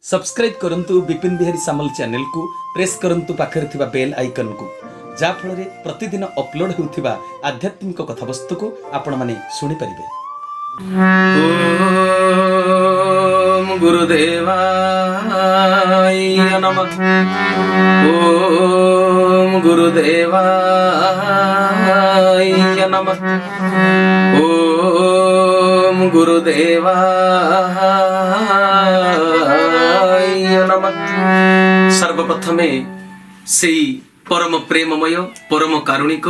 Subscribe करंतु विपिन बिहारी सामल channel को press करंतु पाखरे थिबा बेल आइकन को जा फल रे प्रतिदिन अपलोड होउथिबा आध्यात्मिक कथावस्तु को आपण माने सुनि परिबे। ओम गुरुदेवाय नमः। ओम गुरुदेवाय नमः। ओम गुरुदेवाय नमः। सर्वप्रथमे सेई परम प्रेममय परम कारुणिक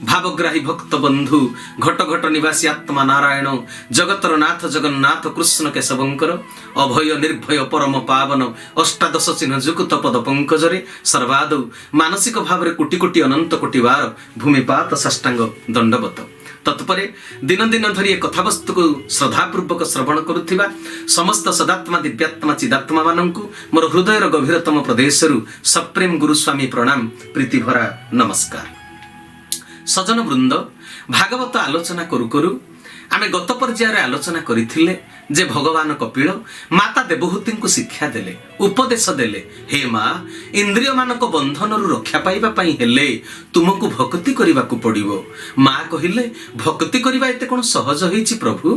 भावग्राही भक्त बंधु घट घट निवासी आत्मा नारायण जगतर नाथ जगन्नाथ कृष्ण केशवंकर अभय निर्भय परम पावन अष्टादश चिन्ह जुकुत पद पंकजरे सर्वादौ मानसिक भाव कोटि कोटि अनंत कोटि बार भूमिपात साष्टांग दंडवत। तत्परे दिन दिन धरी कथावस्तु को श्रद्धापूर्वक श्रवण करुथिबा समस्त सदात्मा दिव्यात्मा चिदात्मा मानंकु मोर हृदयर गभीरतम प्रदेशरु सप्रेम गुरुस्वामी प्रणाम प्रीति भरा नमस्कार। सजन वृंद भागवत आलोचना करू करू आमे गत पर्यायर आलोचना करिथिले जे भगवान कपिल माता देवहूति को शिक्षा देले उपदेश देले हे माँ इंद्रिय मानक बंधन रक्षा पाइबा पई हेले तुमको भक्ति करने को पड़िबो। माँ कहिले भक्ति करबा एते कोन सहज होईछि प्रभु।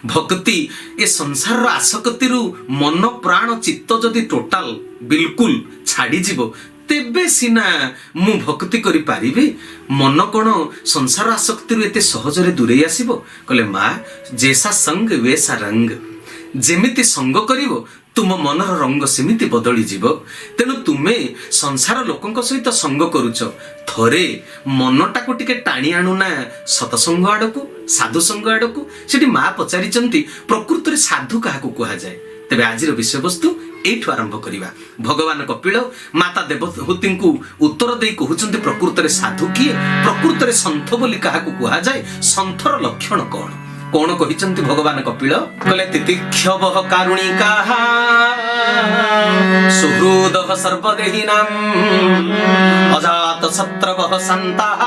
भक्ति ए संसार आसक्ति रु मन प्राण चित्त जदि टोटाल बिल्कुल छाड़ी जीवो तेबे सिना मु भक्ति करि पारिबे। मन कोन संसार आसक्ति रु एते सहज रे दूरे आसीबो। कहले माँ जैसा संग वैसा रंग जेमिति संग करिवो तुम मनर रंग सेमिति बदली जीवो। तेनु तुमे संसार लोकंक सहित संग करूच थरे मनटा को टिके टाणी आणुना सतसंग आडकू साधु संग आडकू। सेठी माँ पचारिचंती प्रकृत रे साधु काहाकू कुहा जाय। तेबे आजिर विषय वस्तु एठु आरंभ करिबा। भगवान कपिल माता देवहूति को उत्तर देई कहउचंती प्रकृत रे साधु किए प्रकृत रे संत बोली काहाकू कुहा जाय संतर लक्षण कोन कोन कहिचंती भगवान कपिल कहले तितिक्षवः कारुणिकाः सुहृदः सर्वदेहिनां अजात शत्रवः सन्ताः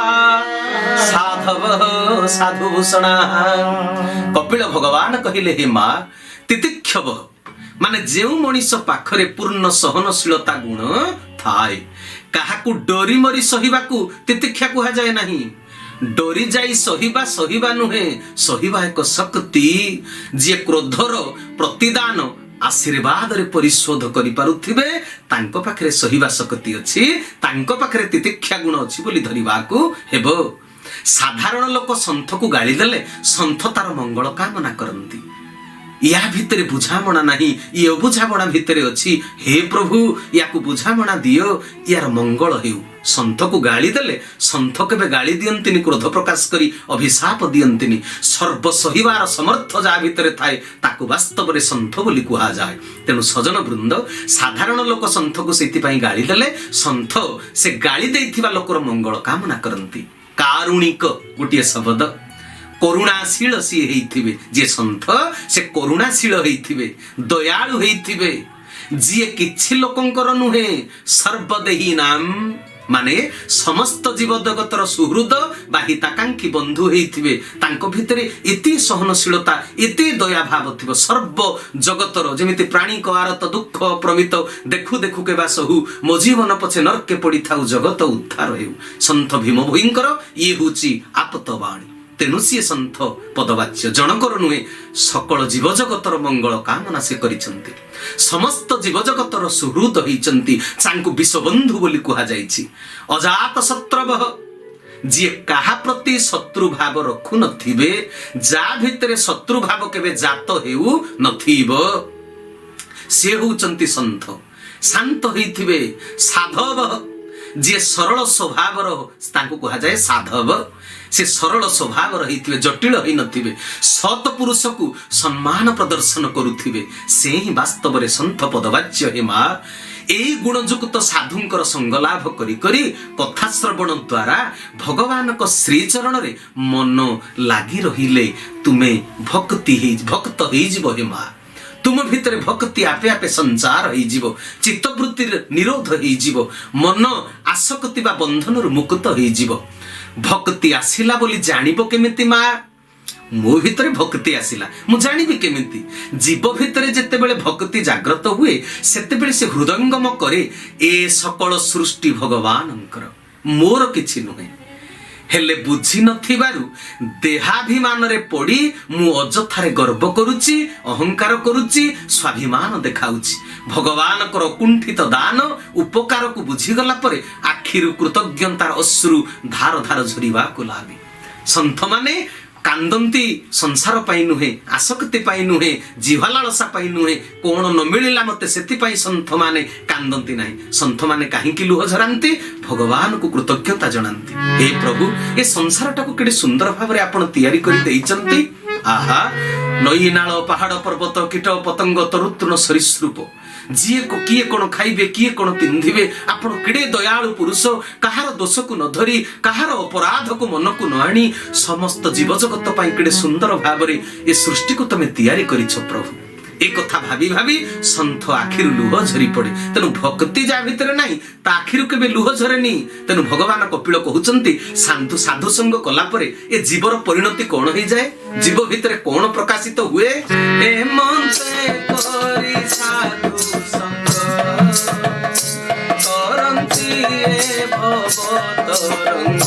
साधवः साधुभूषणाः। कपिल भगवान कहिले हे माँ तितिक्षवः माने जेउ मनीष पाखरे पूर्ण सहनशीलता गुण थाए काहाकू डोरी मरी सहिबाकू तितिक्षा कुहा जाय नाही। डोरी जाई सहिबा सहिबा नुहे सहिबा एक शक्ति जे क्रोधर प्रतिदान आशीर्वाद रे परिशोध करि पारुथिबे तांको पाखरे सहिबा शक्ति अछि तांको पाखरे तितिक्षा गुण अछि बोली धरिबाकू हेबो। साधारण लोक संथ को गाली देले संथ तार मंगल कामना करंती या भितरे बुझामणा नहीं ये अबुझामणा भितरे अछि। हे प्रभु याकू बुझामणा दियो यार मंगल हेउ। संथ को गाली देले संथ केबे गाली दियंतिनी क्रोध प्रकाश करी अभिशाप दियंतिनी सर्व सहिबार समर्थ जा भितरे थाए ताकू वास्तव रे संथ बोली कुहा जाय। तेनु सजन वृंद साधारण लोक संथ को सेति पई गाली देले संथ से गाली देइथिबा लोकर मंगल कामना करंती। कारुणिक गोटिए शब्द करुणाशील सी हेइथिबे जे संथ से करुणाशील हेइथिबे दयालु हेइथिबे जे किछि लोकंकर नुहे सर्वदेही नाम माने समस्त जीव जगतर सुहृद बा हिताकांक्षी बंधु हेइथिबे तांको भितरे एति सहनशीलता एति दया भाव थिबो सर्व जगतर जेमिति प्राणी को आरत दुख प्रमित देखु देखु के बासहु मो जीवन पछे नरके पड़ी थाउ जगत उद्धार हेउ। संत भीम भोईंकर ये होची आपतवाणी तेणु सी संथ पदवाच्य जनकर नुहे सकल जीव जगतर मंगल कामना से करिसंती समस्त जीव जगतर सुहृद होइचंती चांकु विश्वबंधु बोली कुहा जाइछि। अजात शत्रवः जे काहा प्रति शत्रु भाव रखु नथिबे जा भितरे शत्रु भाव केबे जात हेउ नथिबो से होउचंती संथ। शांत होइथिबे साधव जे सरल स्वभावर तांकु कुहा जाय साधव से सरल स्वभाव रही जटिल ही नथिबे सत पुरुष को सम्मान प्रदर्शन करुथिबे से ही वास्तव रे संत पदवाच्य हे माँ। एई गुणयुक्त साधुंकर संग लाभ करी करी कथा श्रवण द्वारा भगवान को श्री चरण रे मन लागी रहिले तुमे भक्त हेई जीवो हे माँ। तुम भितर भक्ति आपे आपे संचार होई जीवो चित्तवृत्ति निरोध होई जीवो मन आसक्ति बा बंधन मुक्त होई जीवो। भक्ति आसिला बोली जानिबो केमिति माँ मो भितर भक्ति आसिला मु जानिबि केमिति जीव भितर जेतेबेले भक्ति जाग्रत हुए सेतेबेले से हृदयंगम करे ए सकल सृष्टि भगवानंकर मोर किछि नुहे हेले बुझी नथिबारु देहाभिमान रे पड़ी मु अजथारे गर्व करुची अहंकार करुची स्वाभिमान देखाउची भगवान कर कुंठित दान उपकार को बुझी गला परे आखिरु कृतज्ञतार अश्रु धार धार झरिबा को लागे संत माने कांदंती संसार पाई नुहे आसक्ति पाई नुहे जीवालालसा पाई नुहे कोण न मिलिला मते सेति पाई संत माने कांदंती नाही संत माने काहेकि लुह झरांती भगवान को कृतज्ञता जणांती हे प्रभु ए संसार टाको केडे सुंदर भाबरे आपण तयारी करि देइचंती आहा नई नाळ पहाड़ पर्वत कीट पतंग तरुतृण सरीसृप जीए को किए कोन खाइबे किए कोन पिंधिबे आपण केडे दयालु पुरुष कहार दोष को न धरी कहार अपराध को मन को न आनी समस्त जीव जगत पाई केडे सुंदर भाबरे ए सृष्टि को तमे तयारी करिछो प्रभु एक कथा भाभी भाभी संत आखिरु लुह झरी पड़े तेनु भक्ति जा भितर नाही ता आखिरु केबे लुह झरेनी तेनु भगवान कपिल कहउचंती साधु साधु संग कला परे ए जीवर परिणति कोन होई जाय जीव भितर कोन प्रकाशित हुए ए मन से करी साधु संग करंती ए भव तरंग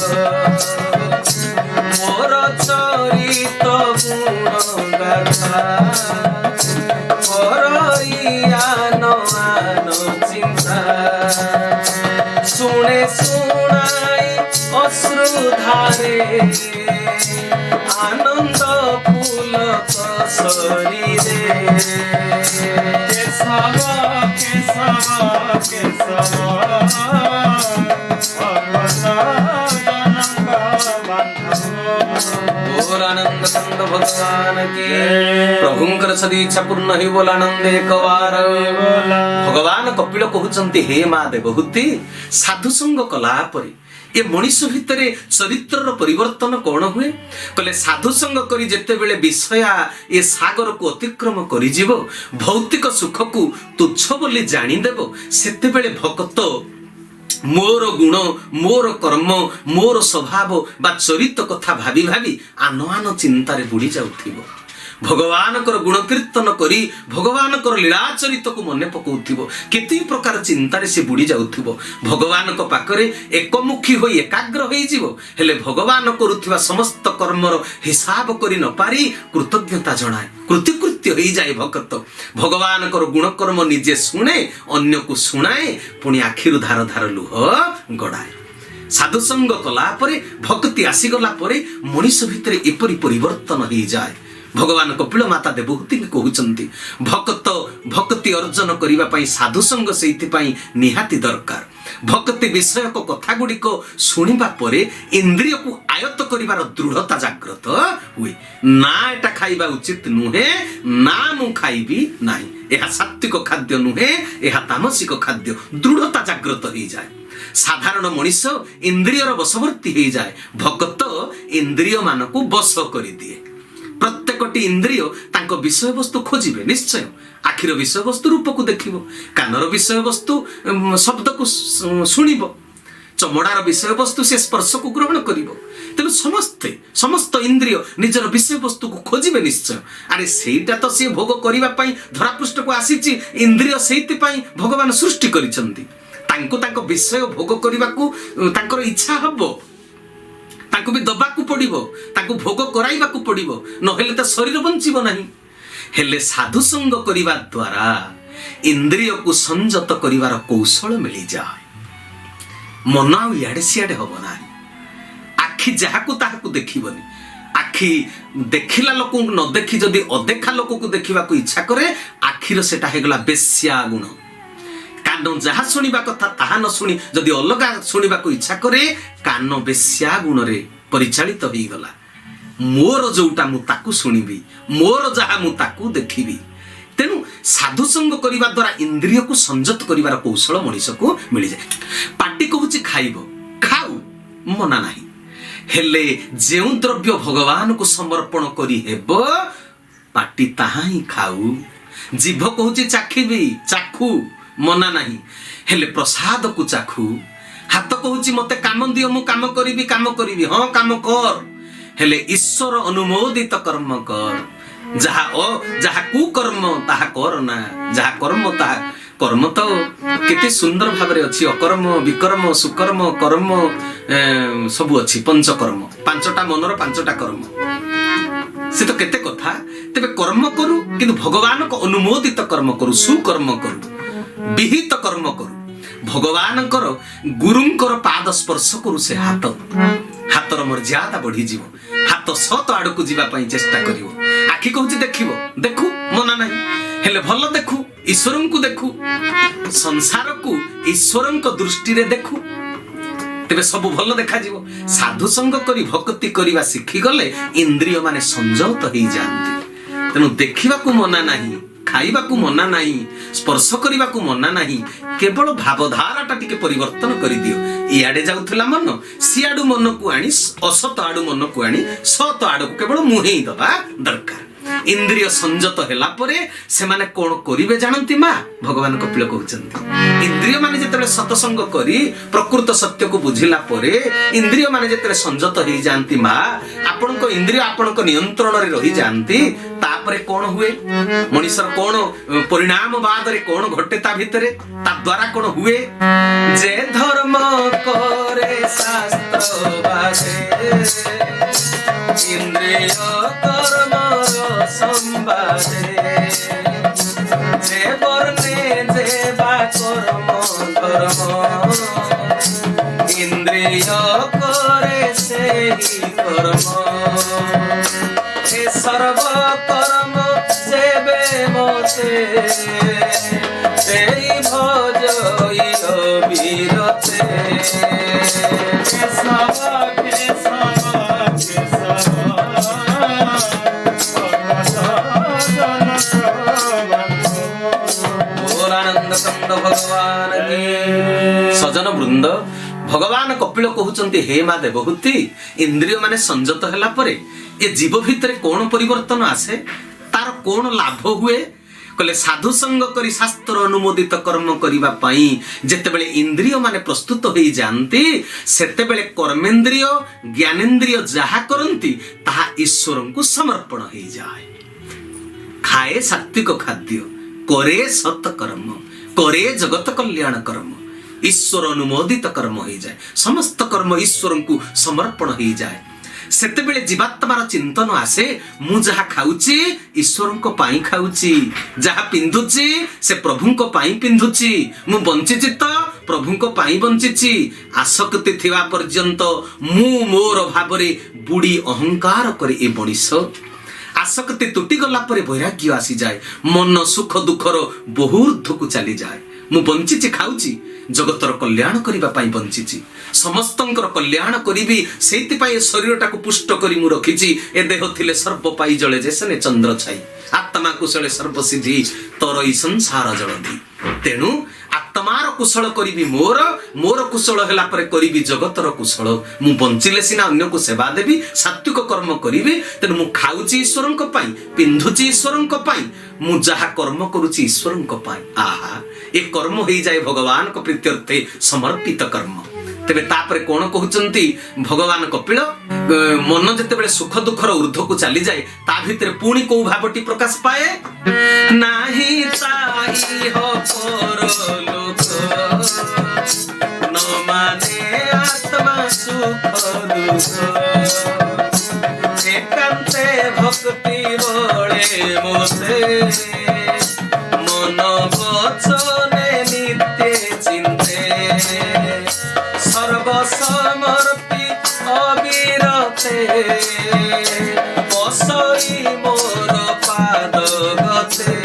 मोर चरित गुण गाथा सुने सुनाई अश्रुधारे आनंद फूल कसरी रे केशव केशव केशव आनंद कंद भगवान की प्रभुंकर सदीच्छा पूर्ण ही बोल आनंद एक बार भगवान कपिल कहउचंती हे मा देवहूति साधु संग कला परि ए मनुष्य भितरे चरित्रर परिवर्तन कौन हुए कहले साधु संग करी जेते बेले विषया ए सागर को अतिक्रम करि जीवो भौतिक सुख को तुच्छ बोली जानि देबो सेते बेले भक्त मोर गुण मोर कर्म मोर स्वभाव बा चरित्र कथा भाभी भाभी आन आन चिंतारे बुड़ी जाउथिबो भगवान कर गुण कीर्तन करी भगवान कर लीला चरित्र को मने पकाउथिबो केते प्रकार चिंतारे से बुड़ी जाउथिबो भगवान को पाकरे एकमुखी होई एकाग्र होई जीवो हेले भगवान करूथिबा समस्त कर्मर हिसाब करी न पारी कृतज्ञता जणाए कृतिकृत्य होई जाए भक्त भगवान कर गुण कर्म निजे सुने अन्य को सुनाए पुणी आखिरु धार धार लुह गड़ाए साधु संग कला परे भक्ति आसी गला परे मनुष्य भितरे एपरि परिवर्तन होई जाए भगवान कपिल माता देवहूति कहउचंती भक्त भक्ति अर्जन करिबा पई साधु संग सेति पई निहाती दरकार भक्ति विषय को कथा गुडी को सुनिबा परे इंद्रिय को आयत्त करिवार दृढ़ता जागृत हुए ना एटा खाइबा उचित नुहे ना मु खाइबी नाही एहा सात्विक खाद्य नुहे एहा तामसिक खाद्य दृढ़ता जागृत होई जाए साधारण मनुष्य इंद्रियर वशवर्ती होई जाए भक्त इंद्रिय मान को वश करि दिए प्रत्येकटी इंद्रिय तांको विषय वस्तु खोजिबे निश्चय आखिर विषय वस्तु रूप को देखिबो कानर विषय वस्तु शब्द को सुनिबो चमड़ार विषय वस्तु से स्पर्श को ग्रहण करिबो तेनु समस्त इंद्रिय निजर विषय वस्तु को खोजिबे निश्चय अरे सेटा तो से भोग करिबा पई धरापृष्ठ को आसीची इंद्रिय सेति पई भगवान सृष्टि करिसंती तांको विषय भोग करिबा को तांकर इच्छा हबो तांको भी दबाकू पड़िबो तांको भोग कराइबाकू पड़िबो नहेले त शरीर बंचिबो नाही हेले साधु संग करिबा द्वारा इंद्रिय को संयत करिवार कौशल मिली जाए मन आ इयाडे सियाडे हबो नाही आखि जाहाकू ताहाकू देखिबोनी आखि देखिला लोक न देखि जदि अदेखा लोक को देखिबा को इच्छा करे आखिर सेटा हेगला बेस्या गुण कान जहा सुनिबा कथा ताहा न सुनी जदि अलगा सुनिबा को इच्छा करे कान बेस्या गुण रे परिचालित होई गला मोर जोटा मु ताकू सुनिबी मोर जहा मु ताकू देखिबी तेनु साधु संग करिबा द्वारा इंद्रिय को संयत करिवार कौशल मनुष्य को मिली जाए पाटी कहूची खाइबो खाऊ मना नाही हेले जेउ द्रव्य भगवान को समर्पण करी हेबो पाटी ताहा ही खाऊ जीभ कहूची चाखिबी चाखू मना नाही हेले प्रसाद को चाखू हाथ कहूची मते काम दियो मु काम करिबी हां काम कर हेले ईश्वर अनुमोदित कर्म कर जहा कुकर्म ताहा कर ना जहा कर्म ताहा कर्म तो केते सुंदर भाव रे अछि अकर्म विकर्म सुकर्म कर्म सब अछि पंचकर्म पांचटा मनर पांचटा कर्म से तो केते कथा तेबे कर्म करू किंतु भगवान को अनुमोदित कर्म करू सुकर्म करू विहित कर्म करू भगवान कर गुरुंकर पाद स्पर्श करू से हातर मर्यादा बढ़ी जीव हाथ सत आड़ को जीवा पई चेष्टा करिवो आखि कहूची देखिवो देखू मना नहीं हेले भल देखू ईश्वर को देखू संसार को ईश्वर दृष्टि रे देखू तेबे सब भल देखा जीवो साधु संग करी भक्ति करिवा शिखी गले इंद्रिय माने संयत होई जानती तेनु देखिबा को मना नहीं खाइबा को मना नहीं स्पर्श करिबा को मना नहीं केवल भावधारा टा टिके परिवर्तन करि दियो इयाडे जाउथला मन सियाडू मन को आनी असत आडू मन को आनी सत आडू को केवल मुहेई दबा दरकार इंद्रिय संयत होला परे से माने कोन करिवे जानंती मा भगवान कपिल कहउचंती इंद्रिय माने जेतले सतसंग करी प्रकृत सत्य को बुझिला परे इंद्रिय माने जेतले संयत होई जानती मा आपन को इंद्रिय आपन को नियंत्रण रे रही जानती तापरे कोन हुए मनुष्य कोन परिणाम बाद रे कोन घटे ता भितरे ता द्वारा कोन हुए जे धर्म करे शास्त्र बाजे इंद्रिय कर्म संबादे जे वर्णे जे बा कर्म इंद्रिय करे से ही कर्म हे सर्व कर्म जेबे मोते तेरी भजई अविरते भगवान की सजन वृंद भगवान कपिल कहउचंती हे मा देवहूति इंद्रिय माने संयत होला परे ए जीव भितरे कोन परिवर्तन आसे तार कोन लाभ हुए कले साधु संग करी शास्त्र अनुमोदित कर्म करिबा पई जेतेबेले इंद्रिय माने प्रस्तुत होई जानती सेतेबेले कर्मेंद्रिय ज्ञानेंद्रिय जहा करंती ताहा ईश्वर को समर्पण होई जाय खाए सात्विक खाद्य करे सत कर्म करे जगत कल्याण कर्म ईश्वर अनुमोदित कर्म हो जाए समस्त कर्म ईश्वर को समर्पण हो जाए सेतेबेले जीवात्मार चिंतन आसे मु जहा खाउची ईश्वर को पाई खाउची जहा पिंधुची से प्रभु को पाई पिंधुची मु बंचिची तो प्रभु को पाई बंचिची आसक्ति थिवा पर्यंत मु मोर भाबरे बुड़ी अहंकार करे ए बणिस आसक्ति तुटी गला परे वैराग्य आसी जाए मन सुख दुखर बहुर्ध को चली जाए मु बंचिची खाउची जगतर कल्याण करिबा पाई बंचिची समस्तंकर कल्याण करिबी सेति पाई शरीर टाको पुष्ट करी मु रखिची ए देह थिले सर्व पाई जळे जेसने चंद्र छाई आत्मा कुशले सर्व सिद्धि तोरई संसार जळदी तेनु आत्मार कुशल करिबी मोर कुशल होला परे करिबी जगतर कुशल मु बंचिले सिना अन्य को सेवा देबी सात्विक कर्म करिबी तेनु मु खाउची ईश्वरंक पाई पिंधुची ईश्वरंक पाई मु जहा कर्म करूची ईश्वरंक पाई आहा ए कर्म होई जाए भगवान को प्रीत्यर्थे समर्पित कर्म तेबे तापरे कोन कहउचंती भगवान कपिल मन जेतेबेले सुख दुखर ऊर्ध्व को चली जाए ता भितरे पुणी को भावटी प्रकाश पाए नाही ताई हो पर लोक न माने आत्मा सुख दुख एकांते भक्ति बळे मोते मन वचने नित्य चिंते सर्वसमर्पी अविरते बसई मोर पाद गते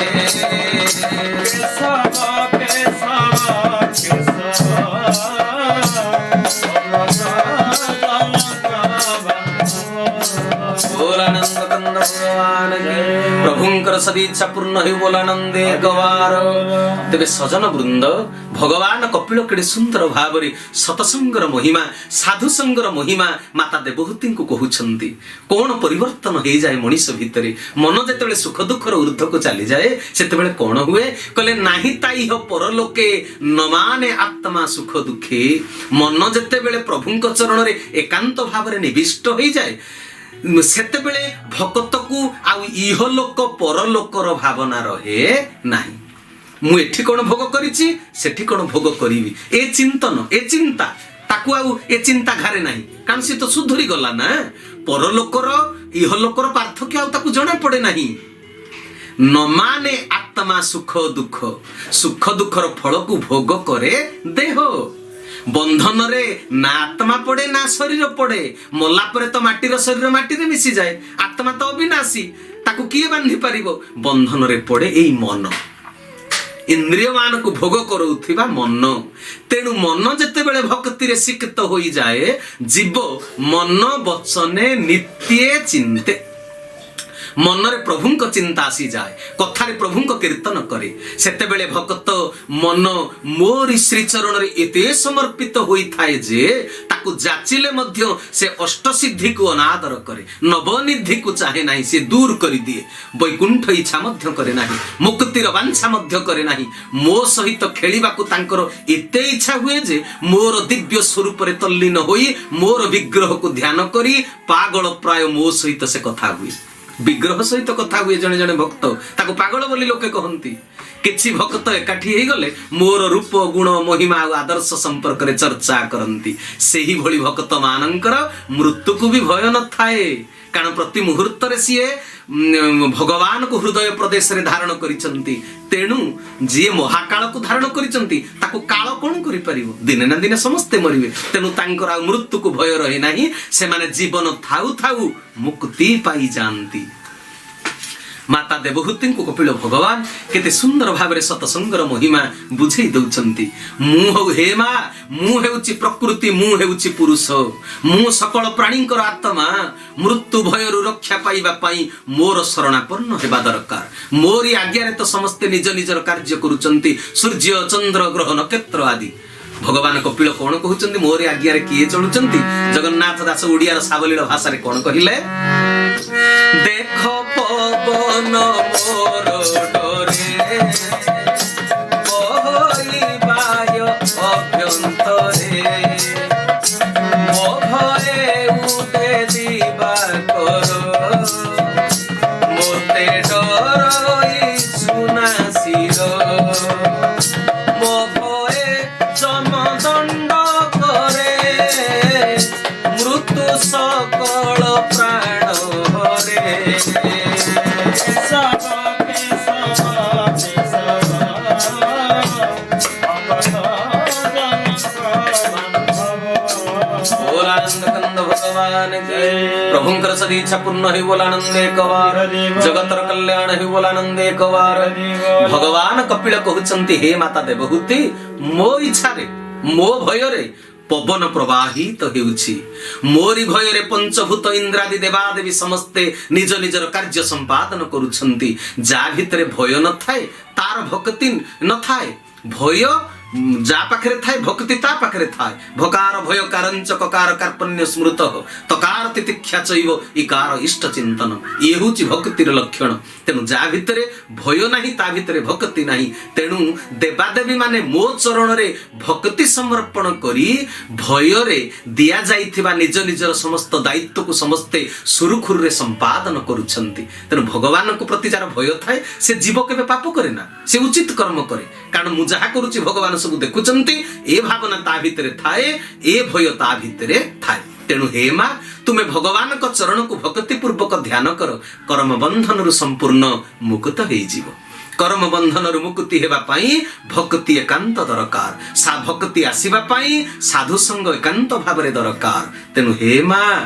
प्रभुंकर सदीच्छा पूर्ण हो बोलानंदे गवार तेबे सजन वृंद भगवान कपिल केडे सुंदर भावरे सतसंगर महिमा साधु संगर महिमा माता देवहूति को कहउछंती कोन परिवर्तन हो जाए मनीष भितरे मन जेतेबेले सुख दुखर ऊर्ध्व को चली जाए सेतेबेले कोन हुए कहले नाही ताई हो परलोके न माने आत्मा सुख दुखे मन जेतेबेले प्रभुंक चरण रे एकांत भावरे निविष्ट हो जाए ସେତେବେଳେ ଭକ୍ତକୁ ଆଉ ଇହ ଲୋକ ପରଲୋକର ଭାବନା ରହେ ନାହିଁ। ମୁଁ ଏଠି କଣ ଭୋଗ କରିଛି, ସେଠି କଣ ଭୋଗ କରିବି, ଏ ଚିନ୍ତନ, ଏ ଚିନ୍ତା ତାକୁ ଆଉ ଏ ଚିନ୍ତା ଘାରେ ନାହିଁ। କାରଣ ସେ ତ ସୁଧୁରି ଗଲା ନା। ପରଲୋକର ଇହ ଲୋକର ପାର୍ଥକ୍ୟ ଆଉ ତାକୁ ଜଣା ପଡେ ନାହିଁ। ନ ମାନେ ଆତ୍ମା ସୁଖ ଦୁଃଖ, ସୁଖ ଦୁଃଖର ଫଳକୁ ଭୋଗ କରେ ଦେହ। ବନ୍ଧନରେ ନା ଆତ୍ମା ପଡେ ନା ଶରୀର ପଡେ। ମଲା ପରେ ତ ମାଟିର ଶରୀର ମାଟିରେ ମିଶିଯାଏ। ଆତ୍ମା ତ ଅବିନାଶୀ, ତାକୁ କିଏ ବାନ୍ଧି ପାରିବ? ବନ୍ଧନରେ ପଡେ ଏଇ ମନ, ଇନ୍ଦ୍ରିୟ ମାନଙ୍କୁ ଭୋଗ କରୁଥିବା ମନ। ତେଣୁ ମନ ଯେତେବେଳେ ଭକ୍ତିରେ ସିକ୍ତ ହୋଇଯାଏ, ଜୀବ ମନ ବଚନେ ନିତ୍ୟେ ଚିନ୍ତେ, ମନରେ ପ୍ରଭୁଙ୍କ ଚିନ୍ତା ଆସିଯାଏ, କଥାରେ ପ୍ରଭୁଙ୍କ କୀର୍ତ୍ତନ କରେ। ସେତେବେଳେ ଭକ୍ତ ମନ ମୋରି ଶ୍ରୀଚରଣରେ ଏତେ ସମର୍ପିତ ହୋଇଥାଏ ଯେ ତାକୁ ଯାଚିଲେ ମଧ୍ୟ ସେ ଅଷ୍ଟସିଦ୍ଧିକୁ ଅନାଦର କରେ, ନବନିଧିକୁ ଚାହେଁ ନାହିଁ, ସେ ଦୂର କରିଦିଏ। ବୈକୁଣ୍ଠ ଇଚ୍ଛା ମଧ୍ୟ କରେ ନାହିଁ, ମୁକ୍ତିର ବାଞ୍ଛା ମଧ୍ୟ କରେ ନାହିଁ। ମୋ ସହିତ ଖେଳିବାକୁ ତାଙ୍କର ଏତେ ଇଚ୍ଛା ହୁଏ ଯେ ମୋର ଦିବ୍ୟ ସ୍ୱରୂପରେ ତଲ୍ଲୀନ ହୋଇ ମୋର ବିଗ୍ରହକୁ ଧ୍ୟାନ କରି ପାଗଳ ପ୍ରାୟ ମୋ ସହିତ ସେ କଥା ହୁଏ। ବିଗ୍ରହ ସହିତ କଥା ହୁଏ ଜଣେ ଜଣେ ଭକ୍ତ, ତାକୁ ପାଗଳ ବୋଲି ଲୋକେ କହନ୍ତି। କିଛି ଭକ୍ତ ଏକାଠି ହେଇଗଲେ ମୋର ରୂପ ଗୁଣ ମହିମା ଆଉ ଆଦର୍ଶ ସମ୍ପର୍କରେ ଚର୍ଚ୍ଚା କରନ୍ତି। ସେହିଭଳି ଭକ୍ତ ମାନଙ୍କର ମୃତ୍ୟୁକୁ ବି ଭୟ ନଥାଏ। କାରଣ ପ୍ରତି ମୁହୂର୍ତ୍ତରେ ସିଏ ଭଗବାନଙ୍କୁ ହୃଦୟ ପ୍ରଦେଶରେ ଧାରଣ କରିଛନ୍ତି। ତେଣୁ ଯିଏ ମହାକାଳକୁ ଧାରଣ କରିଛନ୍ତି ତାକୁ କାଳ କଣ କରିପାରିବ? ଦିନେ ନା ଦିନେ ସମସ୍ତେ ମରିବେ। ତେଣୁ ତାଙ୍କର ଆଉ ମୃତ୍ୟୁକୁ ଭୟ ରହେ ନାହିଁ। ସେମାନେ ଜୀବନ ଥାଉ ଥାଉ ମୁକ୍ତି ପାଇଯାଆନ୍ତି। ମାତା ଦେବହୂତିଙ୍କୁ କପିଳ ଭଗବାନ କେତେ ସୁନ୍ଦର ଭାବରେ ସତସଙ୍ଗର ମହିମା ବୁଝେଇ ଦଉଛନ୍ତି। ମୁଁ ହଉ ହେ ମା, ମୁଁ ହେଉଛି ପ୍ରକୃତି, ମୁଁ ହେଉଛି ପୁରୁଷ, ମୁଁ ସକଳ ପ୍ରାଣୀଙ୍କର ଆତ୍ମା। ମୃତ୍ୟୁ ଭୟରୁ ରକ୍ଷା ପାଇବା ପାଇଁ ମୋର ଶରଣାପନ୍ନ ହେବା ଦରକାର। ମୋରି ଆଜ୍ଞାରେ ତ ସମସ୍ତେ ନିଜ ନିଜର କାର୍ଯ୍ୟ କରୁଛନ୍ତି, ସୂର୍ଯ୍ୟ ଚନ୍ଦ୍ର ଗ୍ରହ ନକ୍ଷତ୍ର ଆଦି। ଭଗବାନ କପିଳ କଣ କହୁଛନ୍ତି? ମୋରି ଆଜ୍ଞାରେ କିଏ ଚଳୁଛନ୍ତି? ଜଗନ୍ନାଥ ଦାସ ଓଡ଼ିଆର ସାବଲୀଳ ଭାଷାରେ କଣ କହିଲେ? ଦେଖ ପବନ ମୋର ଡୋରେ, ବହିବାୟ ଅଭ୍ୟନ୍ତରେ, ମୋ ଭରେ ଉଦେ ଦିବା କର, ମୋତେ ଡରଇ ସୁନାସିର, ମୋ ଭଏ ଜମଦଣ୍ଡ କରେ, ମୃତ୍ୟୁ ସକଳ ପ୍ରାଣ ହରେ। प्रभुंकर सदी इच्छा पूर्ण ही बोला आनंद एक बार, जगतर कल्याण ही बोला आनंद एक बार। भगवान कपिल कहउचंती हे माता देवहूति, मो इच्छा रे मो भय रे पवन प्रवाहित हेउछि, मोरी भୟରେ पंचभूत इंद्रादि देवादेवी समस्ते निज निजर कार्य संपादन करुछंती। जा भितरे भय न थाए तार भक्ति न थाए, भय जा पाखरे थाए भक्ति ता पाखरे थाए। भकार भय कारंच ककार कार्पण्य स्मृत, तकार तितिक्षा चैव इकार इष्ट चिंतन, ये होछि भक्तिर लक्षण। तेणु जा भितरे भय नाही ता भितरे भक्ति नाही। तेणु देवादेवी माने मो चरण रे भक्ति समर्पण करी भय रे दिया जाइथिबा निज निजर समस्त दायित्व को समस्ते सुरुखुरु रे संपादन करुछंती। तेणु भगवान को प्रति जार भय थाए से जीव केबे पाप करे ना, से उचित कर्म करे। कारण मु जहा करूछि भगवान सब देखुचंती, ए भावना ता भितरे थाए, ए भय ता भितरे थाए। तेणु हे मां, तुमे भगवान को चरण को भक्ति पूर्वक ध्यान कर, कर्म बंधन रु संपूर्ण मुक्त हो जीव। कर्म बंधन रु मुक्ति हेबा पाई भक्ति एकांत दरकार, सा भक्ति आसीबा पाई साधु संग एकांत भाबरे दरकार। तेणु हे मां,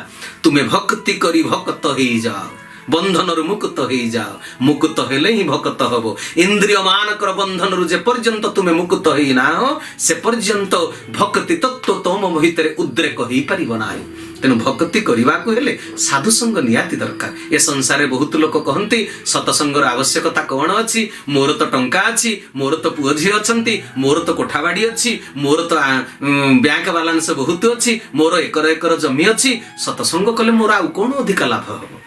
तुमे भक्ति करी भक्त हो जाओ, बंधन रु मुक्त हो जाओ। मुक्त हेले ही भक्त हबो। इंद्रिय मानकर बंधन रु जे पर्यंत तुमे मुक्त होई ना हो, से पर्यंत भक्ति तत्व तोम भितरे उद्रेक होई परिबो नाही। तेणु भक्ति करने को हेले साधु संग निहाती दरकार। ए संसार बहुत लोक कहती सतसंगर आवश्यकता कौन अच्छी, मोर तो टंका अच्छी, मोर तो पुओ झी अच्छी, मोर तो कोठाबाड़ी अच्छी, मोर तो बैंक बालांस बहुत अच्छी, मोर एकर एकर जमी अच्छी। सतसंग कले मोर आउ कौन अधिक लाभ हम?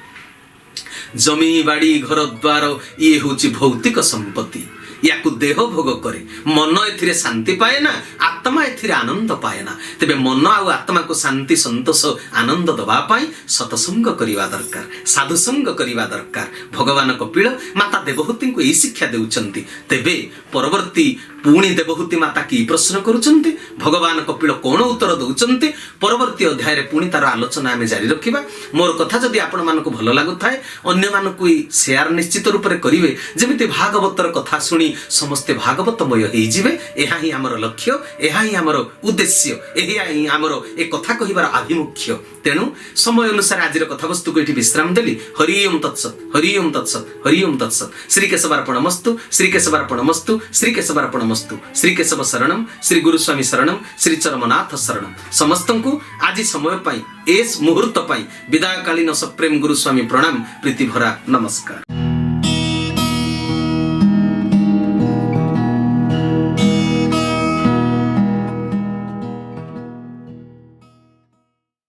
जमी बाड़ी घर द्वार ये हूँ भौतिक संपत्ति, याकु देह भोग करे मन एथिरे शांति पाए ना आत्मा एथिरे आनंद पाए ना तेबे मन आउ आत्मा को शांति संतोष आनंद दबा पाई सतसंग करिवा दरकार साधु संग करिवा दरकार भगवान कपिल माता देवहूति को यही शिक्षा देउचंती तेबे परवर्ती पुणी देवहूति माता की प्रश्न करुचंती भगवान कपिल कोन उत्तर दउचंती परवर्ती अध्याय रे पुणी तार आलोचना आमे जारी रखिबा मोर कथा जदि आपण मानको भलो लागु थाए अन्य मानको शेयर निश्चित रूप रे करिवे जेमिति भागवतर कथा सुनी समस्ते भागवतमय हेई जिवे एहा ही हमर लक्ष्य एहा ही हमर उद्देश्य एहा ही हमर ए कथा कहिबार आभिमुख्य तेनु समय अनुसार आजिर कथा वस्तु को एठी विश्राम देली हरि ओम तत्सत हरि ओम तत्सत हरि ओम तत्सत श्री केशवार्पणमस्तु श्री केशवार्पणमस्तु श्री केशवार्पणमस्तु श्री केशव शरणम श्री गुरुस्वामी शरणम श्री चरमनाथ शरणम समस्तंकु आज समय पाई एस मुहूर्त पाई विदायकालीन सप्रेम गुरुस्वामी प्रणाम प्रीति भरा नमस्कार।